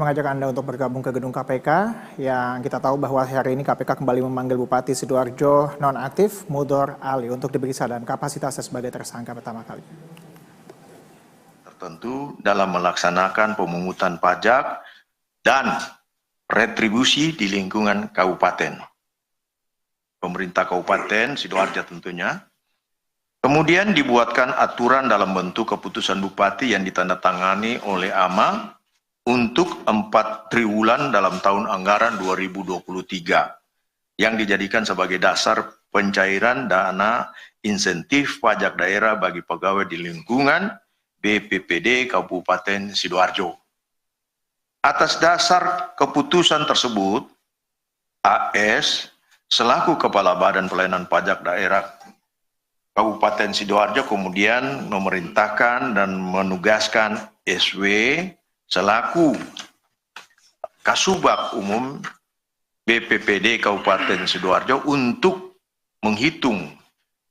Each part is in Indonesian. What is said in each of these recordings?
Mengajak Anda untuk bergabung ke gedung KPK yang kita tahu bahwa hari ini KPK kembali memanggil Bupati Sidoarjo nonaktif Mudhor Ali untuk diperiksa dan kapasitasnya sebagai tersangka pertama kali. Tertentu dalam melaksanakan pemungutan pajak dan retribusi di lingkungan kabupaten. Pemerintah Kabupaten Sidoarjo tentunya. Kemudian dibuatkan aturan dalam bentuk keputusan Bupati yang ditandatangani oleh AMA untuk 4 triwulan dalam tahun anggaran 2023 yang dijadikan sebagai dasar pencairan dana insentif pajak daerah bagi pegawai di lingkungan BPPD Kabupaten Sidoarjo. Atas dasar keputusan tersebut, AS selaku Kepala Badan Pelayanan Pajak Daerah Kabupaten Sidoarjo kemudian memerintahkan dan menugaskan SW selaku Kasubag Umum BPPD Kabupaten Sidoarjo untuk menghitung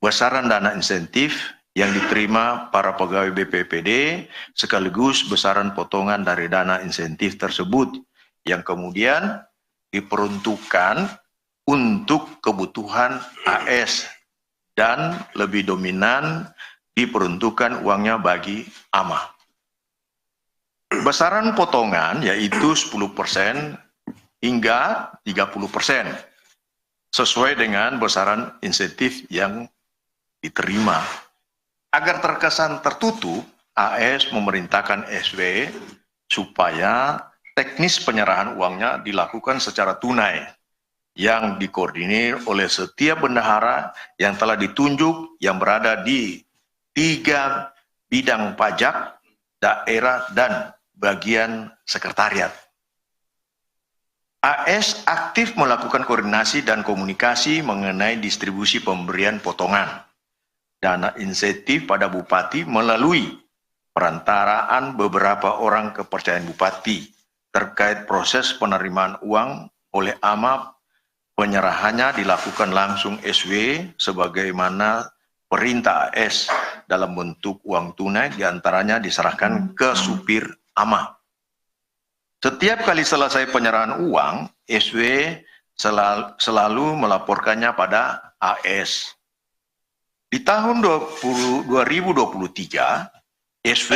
besaran dana insentif yang diterima para pegawai BPPD sekaligus besaran potongan dari dana insentif tersebut yang kemudian diperuntukkan untuk kebutuhan AS dan lebih dominan diperuntukkan uangnya bagi AMA. Besaran potongan yaitu 10% hingga 30% sesuai dengan besaran insentif yang diterima. Agar terkesan tertutup, AS memerintahkan SW supaya teknis penyerahan uangnya dilakukan secara tunai yang dikoordinir oleh setiap bendahara yang telah ditunjuk yang berada di 3 bidang pajak, daerah, dan bagian sekretariat. AS aktif melakukan koordinasi dan komunikasi mengenai distribusi pemberian potongan dana insentif pada Bupati melalui perantaraan beberapa orang kepercayaan Bupati terkait proses penerimaan uang oleh AMA. Penyerahannya dilakukan langsung SW sebagaimana perintah AS dalam bentuk uang tunai diantaranya diserahkan ke supir AMA. Setiap kali selesai penyerahan uang, SW selalu melaporkannya pada AS. Di tahun 2023, SW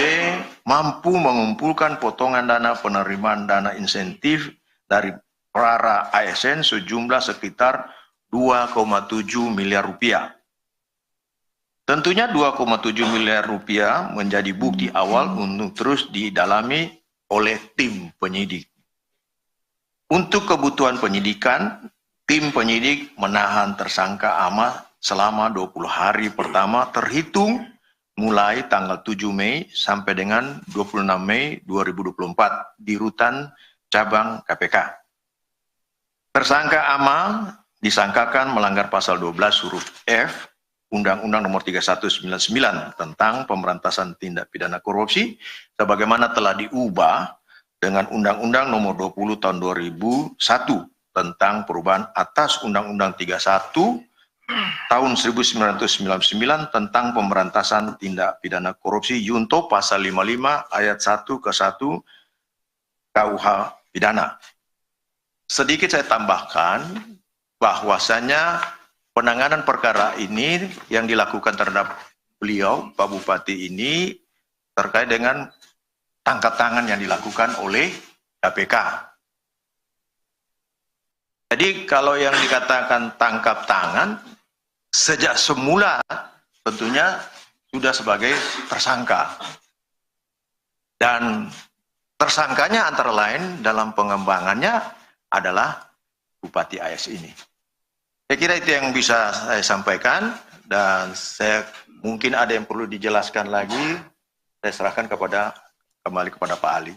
mampu mengumpulkan potongan dana penerimaan dana insentif dari para ASN sejumlah sekitar 2,7 miliar rupiah. Tentunya 2,7 miliar rupiah menjadi bukti awal untuk terus didalami oleh tim penyidik. Untuk kebutuhan penyidikan, tim penyidik menahan tersangka AMA selama 20 hari pertama terhitung mulai tanggal 7 Mei sampai dengan 26 Mei 2024 di rutan cabang KPK. Tersangka AMA disangkakan melanggar pasal 12 huruf F Undang-Undang Nomor 3199 tentang pemberantasan tindak pidana korupsi sebagaimana telah diubah dengan Undang-Undang Nomor 20 Tahun 2001 tentang perubahan atas Undang-Undang 31 Tahun 1999 tentang pemberantasan tindak pidana korupsi Junto pasal 55 ayat 1 ke 1 KUH pidana. Sedikit saya tambahkan bahwasanya penanganan perkara ini yang dilakukan terhadap beliau, Pak Bupati ini, terkait dengan tangkap tangan yang dilakukan oleh KPK. Jadi kalau yang dikatakan tangkap tangan, sejak semula tentunya sudah sebagai tersangka. Dan tersangkanya antara lain dalam pengembangannya adalah Bupati AS ini. Saya kira itu yang bisa saya sampaikan dan saya mungkin ada yang perlu dijelaskan lagi. Saya serahkan kembali kepada Pak Ali.